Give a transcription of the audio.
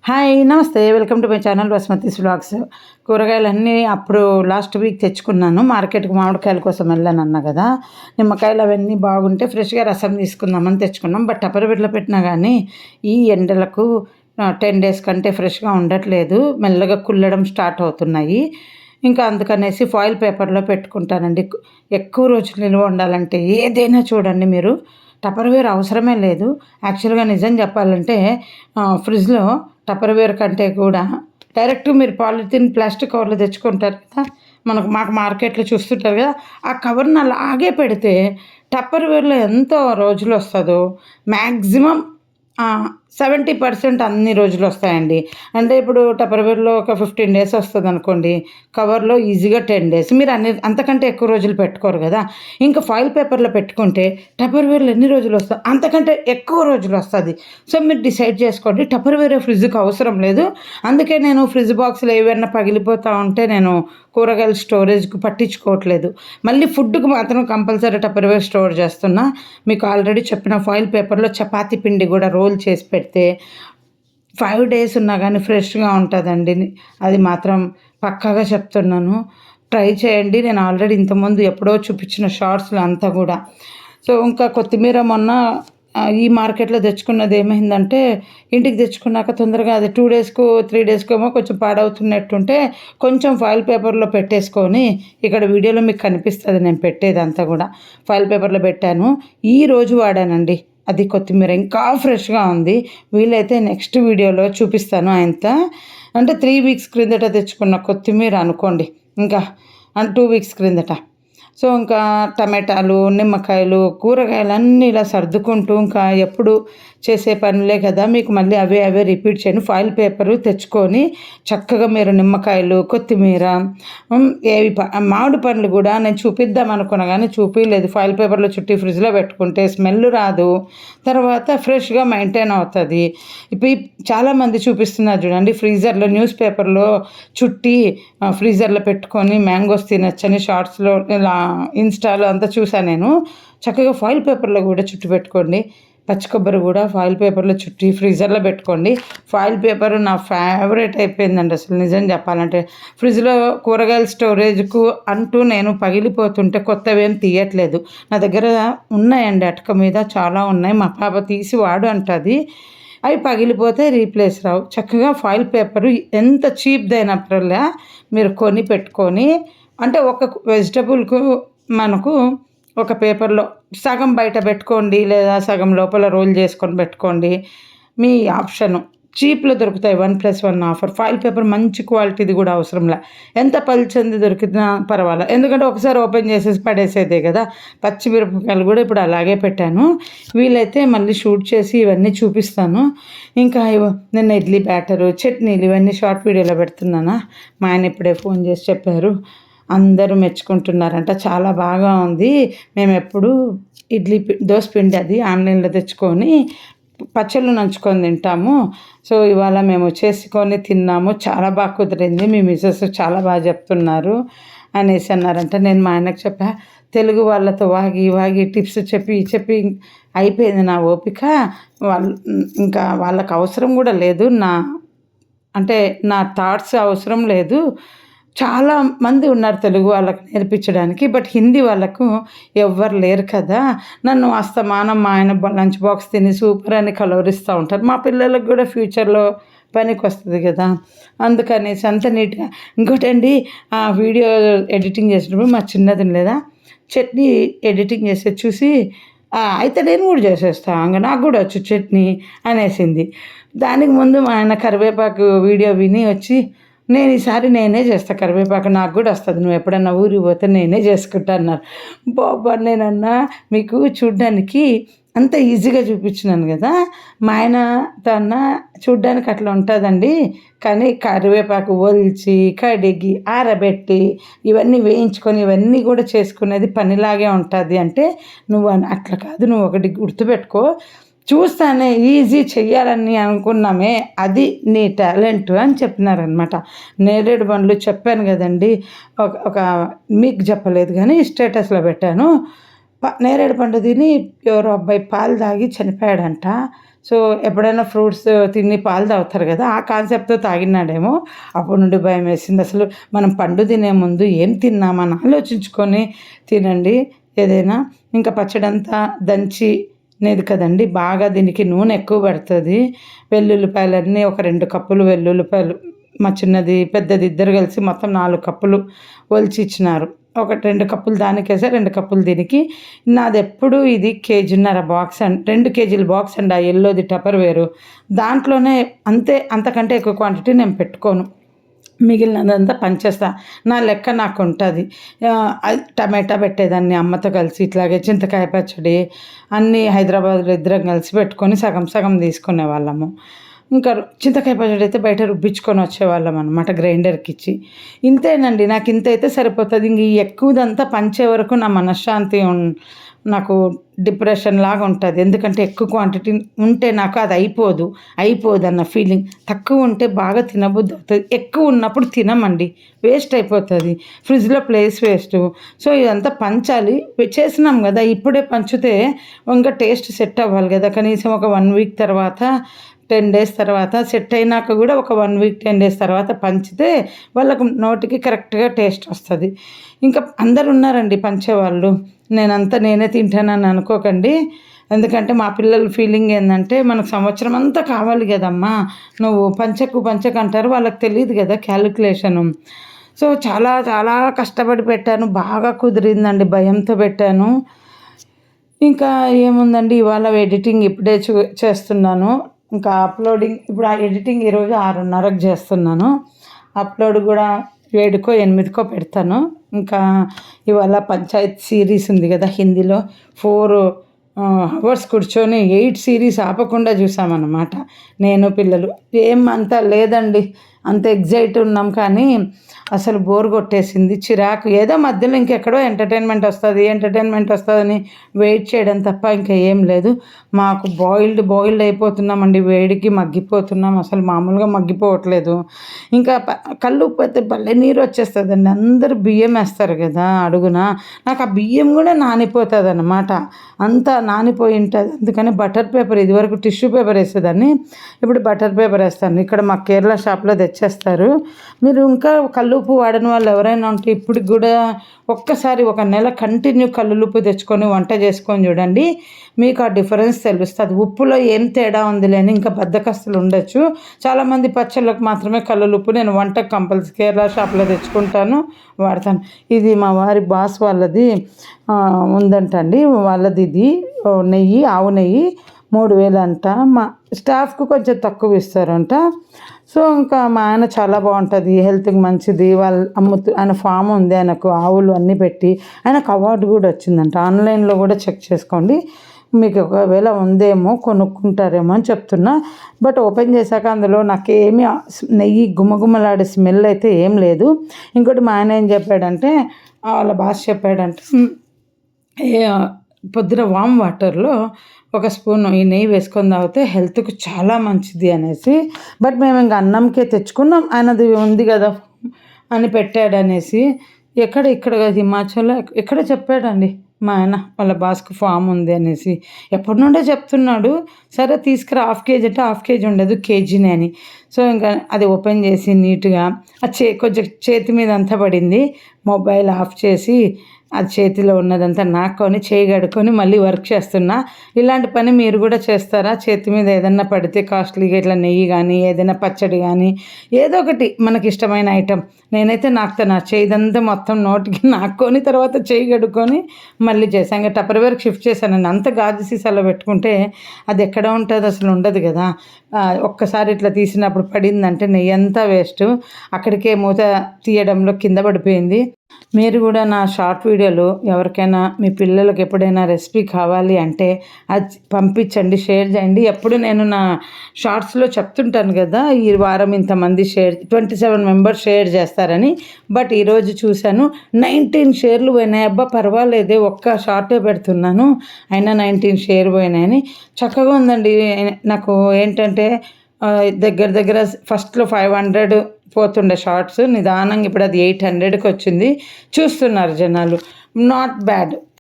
Hi నమస్తే, welcome to my channel Basmatis vlogs. కూరగాయలన్నీ అప్పుడు లాస్ట్ వీక్ తెచ్చుకున్నాను. మార్కెట్కి మామిడికాయల కోసం వెళ్ళాను అన్నా కదా. నిమ్మకాయలు అవన్నీ బాగుంటే ఫ్రెష్గా రసం తీసుకుందామని తెచ్చుకున్నాం. బట్ టపర్వేర్లో పెట్టినా కానీ ఈ ఎండలకు 10 డేస్ కంటే ఫ్రెష్గా ఉండట్లేదు, మెల్లగా కుల్లడం స్టార్ట్ అవుతున్నాయి. ఇంకా అందుకనేసి ఫాయిల్ పేపర్లో పెట్టుకుంటానండి. ఎక్కువ రోజులు నిల్వ ఉండాలంటే ఏదైనా చూడండి మీరు, టపర్వేర్ అవసరమే లేదు. యాక్చువల్గా నిజం చెప్పాలంటే ఫ్రిడ్జ్లో టపర్వేర్ కంటే కూడా డైరెక్ట్ మీరు పాలిథిన్ ప్లాస్టిక్ కవర్లు తెచ్చుకుంటారు కదా, మాకు మార్కెట్లో చూస్తుంటారు కదా, ఆ కవర్ని అలాగే పెడితే టపర్వేర్లో ఎంతో రోజులు వస్తుందో మ్యాక్సిమం 70% అన్ని రోజులు వస్తాయండి. అంటే ఇప్పుడు టపర్వేర్లో ఒక 15 డేస్ వస్తుంది అనుకోండి, కవర్లో ఈజీగా 10 డేస్. మీరు అంతకంటే ఎక్కువ రోజులు పెట్టుకోరు కదా. ఇంకా ఫాయిల్ పేపర్లో పెట్టుకుంటే టపర్వేర్లో ఎన్ని రోజులు వస్తుంది, అంతకంటే ఎక్కువ రోజులు వస్తుంది. సో మీరు డిసైడ్ చేసుకోండి. టపర్వేర్ ఫ్రిడ్జ్కి అవసరం లేదు. అందుకే నేను ఫ్రిడ్జ్ బాక్స్లో ఏవైనా పగిలిపోతూ ఉంటే నేను కూరగాయల స్టోరేజ్కి పట్టించుకోవట్లేదు. మళ్ళీ ఫుడ్కి మాత్రం కంపల్సరీ టపర్వేర్ స్టోర్ చేస్తున్నా. మీకు ఆల్రెడీ చెప్పిన ఫాయిల్ పేపర్లో చపాతీ పిండి కూడా రోల్ చేసి పెడితే 5 డేస్ ఉన్నా కానీ ఫ్రెష్గా ఉంటుందండి. అది మాత్రం పక్కాగా చెప్తున్నాను. ట్రై చేయండి. నేను ఆల్రెడీ ఇంతకుముందు ఎప్పుడో చూపించిన షార్ట్స్లో అంతా కూడా. సో ఇంకా కొత్తిమీర మొన్న ఈ మార్కెట్లో తెచ్చుకున్నది ఏమైందంటే, ఇంటికి తెచ్చుకున్నాక తొందరగా అది 2 డేస్కు 3 డేస్కు ఏమో కొంచెం పాడవుతున్నట్టుంటే కొంచెం ఫాయిల్ పేపర్లో పెట్టేసుకొని, ఇక్కడ వీడియోలో మీకు కనిపిస్తుంది నేను పెట్టేదంతా కూడా ఫాయిల్ పేపర్లో పెట్టాను. ఈరోజు వాడానండి. అది కొత్తిమీర ఇంకా ఫ్రెష్గా ఉంది. వీలైతే నెక్స్ట్ వీడియోలో చూపిస్తాను. అంటే 3 వీక్స్ క్రిందట తెచ్చుకున్న కొత్తిమీర అనుకోండి, ఇంకా 2 వీక్స్ క్రిందట. సో ఇంకా టమాటాలు, నిమ్మకాయలు, కూరగాయలన్నీ ఇలా సర్దుకుంటూ ఇంకా ఎప్పుడు చేసే పనులే కదా, మీకు మళ్ళీ అవే రిపీట్ చేయను. ఫాయిల్ పేపరు తెచ్చుకొని చక్కగా మీరు నిమ్మకాయలు, కొత్తిమీర, మామిడి పండ్లు కూడా నేను చూపిద్దాం అనుకున్నా కానీ చూపించలేదు. ఫాయిల్ పేపర్లో చుట్టి ఫ్రిడ్జ్లో పెట్టుకుంటే స్మెల్ రాదు, తర్వాత ఫ్రెష్గా మెయింటైన్ అవుతుంది. ఇప్పుడు చాలామంది చూపిస్తున్నారు చూడండి, ఫ్రీజర్లో న్యూస్ పేపర్లో చుట్టి ఫ్రీజర్లో పెట్టుకొని మ్యాంగోస్ తినచ్చని షార్ట్స్లో ఇలా ఇన్స్టాలో అంతా చూసాను నేను. చక్కగా ఫాయిల్ పేపర్లో కూడా చుట్టి పెట్టుకోండి. పచ్చి కొబ్బరి కూడా ఫాయిల్ పేపర్లో చుట్టి ఫ్రీజర్లో పెట్టుకోండి. ఫాయిల్ పేపర్ నా ఫేవరెట్ అయిపోయిందండి అసలు నిజం చెప్పాలంటే. ఫ్రిడ్జ్లో కూరగాయల స్టోరేజ్కు అంటూ నేను పగిలిపోతుంటే కొత్తవి ఏం తీయట్లేదు. నా దగ్గర ఉన్నాయండి, అటక మీద చాలా ఉన్నాయి. మా పాప తీసి వాడు అంటుంది. అవి పగిలిపోతే రీప్లేస్ రావు. చక్కగా ఫాయిల్ పేపరు ఎంత చీప్దైనప్పుడల్లా మీరు కొని పెట్టుకొని, అంటే ఒక వెజిటబుల్కు మనకు ఒక పేపర్లో సగం బయట పెట్టుకోండి, లేదా సగం లోపల రోల్ చేసుకొని పెట్టుకోండి. మీ ఆప్షను. చీప్లో దొరుకుతాయి 1+1 ఆఫర్. ఫాయిల్ పేపర్ మంచి క్వాలిటీది కూడా అవసరంలే, ఎంత పల్చంది దొరికినా పర్వాలేదు. ఎందుకంటే ఒకసారి ఓపెన్ చేసేసి పడేసేదే కదా. పచ్చిమిరపకాయలు కూడా ఇప్పుడు అలాగే పెట్టాను. వీలైతే మళ్ళీ షూట్ చేసి ఇవన్నీ చూపిస్తాను. ఇంకా నిన్న ఇడ్లీ బ్యాటరు, చట్నీలు ఇవన్నీ షార్ట్ వీడియోలో పెడుతున్నానా. మా ఆయన ఇప్పుడే ఫోన్ చేసి చెప్పారు, అందరూ మెచ్చుకుంటున్నారంట, చాలా బాగా ఉంది. మేము ఎప్పుడు దోశ పిండి అది ఆన్లైన్లో తెచ్చుకొని పచ్చళ్ళు నంచుకొని తింటాము. సో ఇవాళ మేము చేసుకొని తిన్నాము, చాలా బాగా కుదిరింది, మీ మిసెస్ చాలా బాగా చెప్తున్నారు అనేసి అన్నారంట. నేను మా ఆయనకు చెప్పా, తెలుగు వాళ్ళతో వాగి టిప్స్ చెప్పి అయిపోయింది నా ఓపిక. ఇంకా వాళ్ళకి అవసరం కూడా లేదు, నా థాట్స్ అవసరం లేదు. చాలా మంది ఉన్నారు తెలుగు వాళ్ళకి నేర్పించడానికి, బట్ హిందీ వాళ్ళకు ఎవ్వరు లేరు కదా. నన్ను అస్తమానం మా ఆయన లంచ్ బాక్స్ తిని సూపర్ అని కలవరిస్తూ ఉంటారు. మా పిల్లలకు కూడా ఫ్యూచర్లో పనికి వస్తుంది కదా, అందుకనేసి అంత నీట్గా. ఇంకోటండి, ఆ వీడియో ఎడిటింగ్ చేసినప్పుడు మా చిన్నది లేదా చట్నీ ఎడిటింగ్ చేసేది చూసి, అయితే నేను కూడా చేసేస్తాను, ఇంకా నాకు కూడా వచ్చు చట్నీ అనేసింది. దానికి ముందు మా ఆయన కరివేపాకు వీడియో విని వచ్చి, నేను ఈసారి నేనే చేస్తాను కరివేపాకు, నాకు కూడా వస్తుంది, నువ్వు ఎప్పుడన్నా ఊరికి పోతే నేనే చేసుకుంటా అన్నారు. బాబా, నేనన్నా మీకు చూడ్డానికి అంత ఈజీగా చూపించినాను కదా, మా ఆయనతో అన్నా చూడ్డానికి అట్లా ఉంటుందండి, కానీ కరివేపాకు ఒలిచి కడిగి ఆరబెట్టి ఇవన్నీ వేయించుకొని ఇవన్నీ కూడా చేసుకునేది పనిలాగే ఉంటుంది అంటే, నువ్వు అట్లా కాదు, నువ్వు ఒకటి గుర్తుపెట్టుకో, చూస్తానే ఈజీ చెయ్యాలని అనుకున్నామే, అది నీ టాలెంట్ అని చెప్పినారనమాట. నేరేడు పండ్లు చెప్పాను కదండి, ఒక మీకు చెప్పలేదు కానీ స్టేటస్లో పెట్టాను. నేరేడు పండు తిని ఎవరో అబ్బాయి పాలు తాగి చనిపోయాడంట. సో ఎప్పుడైనా ఫ్రూట్స్ తిని పాలు తాగుతారు కదా, ఆ కాన్సెప్ట్తో తాగినాడేమో. అప్పటి నుండి భయం వేసింది. అసలు మనం పండు తినే ముందు ఏం తిన్నామని ఆలోచించుకొని తినండి ఏదైనా. ఇంకా పచ్చడంతా దంచి నేది కదండి, బాగా దీనికి నూనె ఎక్కువ పడుతుంది. వెల్లుల్లిపాయలన్నీ ఒక 2 కప్పులు వెల్లుల్లిపాయలు, మా చిన్నది పెద్దది ఇద్దరు కలిసి మొత్తం 4 కప్పులు ఒలిచి ఇచ్చినారు. ఒక 2 కప్పులు దానికేసా, 2 కప్పులు దీనికి. నాది ఎప్పుడు ఇది 1.5 బాక్స్ అండ్ 2 కేజీల బాక్స్ అండి. ఆ ఎల్లోది టపర్ వేరు, దాంట్లోనే అంతే, అంతకంటే ఎక్కువ క్వాంటిటీ నేను పెట్టుకోను. మిగిలినదంతా పంచేస్తా. నా లెక్క నాకు ఉంటుంది. టమాటా పెట్టేదాన్ని అమ్మతో కలిసి, ఇట్లాగే చింతకాయ పచ్చడి అన్నీ హైదరాబాద్లో ఇద్దరం కలిసి పెట్టుకొని సగం సగం తీసుకునే వాళ్ళము. ఇంకా చింతకాయ పచ్చడి అయితే బయట రుబ్బించుకొని వచ్చేవాళ్ళం అనమాట గ్రైండర్కి ఇచ్చి. ఇంతేనండి, నాకు ఇంత అయితే సరిపోతుంది. ఇంక ఈ ఎక్కువదంతా పంచే వరకు నా మనశ్శాంతి నాకు డిప్రెషన్ లాగా ఉంటుంది. ఎందుకంటే ఎక్కువ క్వాంటిటీ ఉంటే నాకు అది అయిపోదు అన్న ఫీలింగ్. తక్కువ ఉంటే బాగా తినబుద్ధి అవుతుంది. ఎక్కువ ఉన్నప్పుడు తినమండి, వేస్ట్ అయిపోతుంది, ఫ్రిడ్జ్లో ప్లేస్ వేస్ట్. సో ఇదంతా పంచాలి. చేసినాం కదా, ఇప్పుడే పంచితే ఇంకా టేస్ట్ సెట్ అవ్వాలి కదా. కనీసం ఒక 1 వీక్ తర్వాత, 10 డేస్ తర్వాత సెట్ అయినాక కూడా ఒక 1 వీక్ 10 డేస్ తర్వాత పంచితే వాళ్ళకు నోటికి కరెక్ట్గా టేస్ట్ వస్తుంది. ఇంకా అందరు ఉన్నారండి పంచేవాళ్ళు. నేనే తింటానని అనుకోకండి. ఎందుకంటే మా పిల్లల ఫీలింగ్ ఏంటంటే, మనకు సంవత్సరం అంతా కావాలి కదమ్మా, నువ్వు పంచకు అంటారు. వాళ్ళకి తెలియదు కదా క్యాలిక్యులేషను. సో చాలా చాలా కష్టపడి పెట్టాను, బాగా కుదిరిందండి, భయంతో పెట్టాను. ఇంకా ఏముందండి, ఇవాళ ఎడిటింగ్ ఇప్పుడే చేస్తున్నాను. ఇంకా అప్లోడింగ్ ఇప్పుడు, ఆ ఎడిటింగ్ ఈరోజు 6:30కి చేస్తున్నాను. అప్లోడ్ కూడా 7కో 8కో పెడతాను. ఇంకా ఇవాళ పంచాయత్ సిరీస్ ఉంది కదా హిందీలో, 4 అవర్స్ కూర్చొని 8 సిరీస్ ఆపకుండా చూసామన్నమాట నేను పిల్లలు. ఏం అంత లేదండి, అంత ఎగ్జైట్ ఉన్నాం కానీ అసలు బోర్ కొట్టేసింది, చిరాకు. ఏదో మధ్యలో ఇంకెక్కడో ఎంటర్టైన్మెంట్ వస్తుందని వెయిట్ చేయడం తప్ప ఇంకా ఏం లేదు. మాకు బాయిల్డ్ అయిపోతున్నామండి, వేడికి మగ్గిపోతున్నాం, అసలు మామూలుగా మగ్గిపోవట్లేదు. ఇంకా కళ్ళు ఉప్పితే భలే నీరు వచ్చేస్తుందండి. అందరూ బియ్యం వేస్తారు కదా అడుగున, నాకు ఆ బియ్యం కూడా నానిపోతుంది అన్నమాట, అంతా నానిపోయి ఉంటుంది. అందుకని బటర్ పేపర్, ఇదివరకు టిష్యూ పేపర్ వేసేదాన్ని, ఇప్పుడు బటర్ పేపర్ వేస్తాను. ఇక్కడ మా కేరళ షాప్లో తెచ్చేస్తారు. మీరు ఇంకా కల్లుప్పు వాడని వాళ్ళు ఎవరైనా ఉంటే ఇప్పుడు కూడా ఒక్కసారి 1 నెల కంటిన్యూ కల్లుప్పు తెచ్చుకొని వంట చేసుకొని చూడండి, మీకు ఆ డిఫరెన్స్ తెలుస్తుంది. ఉప్పులో ఏం తేడా ఉందిలేని ఇంకా బద్దకస్తులు ఉండొచ్చు. చాలామంది పచ్చళ్ళకు మాత్రమే కల్లుప్పు, నేను వంటకు కంపల్సరీ కేరళ షాప్లో తెచ్చుకుంటాను, వాడతాను. ఇది మా వారి బాస్ వాళ్ళది ఉందంటండి, వాళ్ళది ఇది నెయ్యి, ఆవు నెయ్యి 3,000 అంట. మా స్టాఫ్కు కొంచెం తక్కువ ఇస్తారంట. సో ఇంకా మా ఆయన చాలా బాగుంటుంది, హెల్త్కి మంచిది. ఆయన ఫామ్ ఉంది, ఆయనకు ఆవులు అన్నీ పెట్టి ఆయనకు అవార్డు కూడా వచ్చిందంట. ఆన్లైన్లో కూడా చెక్ చేసుకోండి, మీకు ఒకవేళ ఉందేమో కొనుక్కుంటారేమో అని చెప్తున్నా. బట్ ఓపెన్ చేశాక అందులో నాకేమీ నెయ్యి గుమగుమలాడే స్మెల్ అయితే ఏం లేదు. ఇంకోటి మా ఆయన ఏం చెప్పాడంటే, వాళ్ళ బాస్ చెప్పాడంటే, పొద్దున వామ్ వాటర్లో 1 స్పూన్ ఈ నెయ్యి వేసుకొని తాగితే హెల్త్కు చాలా మంచిది అనేసి. బట్ మేము ఇంకా అన్నంకే తెచ్చుకున్నాం, ఆయనది ఉంది కదా అని పెట్టాడనేసి. ఇక్కడ హిమాచల్లో ఎక్కడ చెప్పాడండి మా ఆయన, వాళ్ళ బాస్కు ఫామ్ ఉంది అనేసి. ఎప్పటి నుండో చెప్తున్నాడు. సరే తీసుకురా, 1/2 కేజీ అంటే 1/2 కేజీ ఉండదు, కేజీనే అని. సో ఇంకా అది ఓపెన్ చేసి నీట్గా కొంచెం చేతి మీద అంతా పడింది, మొబైల్ ఆఫ్ చేసి అది చేతిలో ఉన్నదంతా నాక్కొని చేయి కడుక్కొని మళ్ళీ వర్క్ చేస్తున్నా. ఇలాంటి పని మీరు కూడా చేస్తారా? చేతి మీద ఏదన్నా పడితే కాస్ట్లీగా ఇట్లా నెయ్యి కానీ ఏదైనా పచ్చడి కానీ ఏదో ఒకటి మనకి ఇష్టమైన ఐటెం, నేనైతే నాకుతాను, చేయిదంతా మొత్తం నోటికి నాక్కొని తర్వాత చేయి కడుక్కొని మళ్ళీ చేశాను. ఇంకా టపర్వేర్కి షిఫ్ట్ చేశానండి. అంత గాజు సీసాలో పెట్టుకుంటే అది ఎక్కడ ఉంటుంది, అసలు ఉండదు కదా. ఒక్కసారి ఇట్లా తీసినప్పుడు పడిందంటే నెయ్యి అంతా వేస్ట్, అక్కడికే మూత తీయడంలో కింద పడిపోయింది. మీరు కూడా నా షార్ట్ వీడియోలు ఎవరికైనా మీ పిల్లలకు ఎప్పుడైనా రెసిపీ కావాలి అంటే అది పంపించండి, షేర్ చేయండి. ఎప్పుడు నేను నా షార్ట్స్లో చెప్తుంటాను కదా, ఈ వారం ఇంతమంది 27 మెంబర్స్ షేర్ చేస్తారని. బట్ ఈరోజు చూశాను 19 షేర్లు పోయినాయి. అబ్బా పర్వాలేదే, ఒక్క షార్టే పెడుతున్నాను అయినా 19 షేర్ పోయినాయని. చక్కగా ఉందండి. నాకు ఏంటంటే దగ్గర ఫస్ట్లో 500 పోతుండే షార్ట్స్, నిదానంగా ఇప్పుడు అది 800కి వచ్చింది. చూస్తున్నారు జనాలు, నాట్ బ్యాడ్.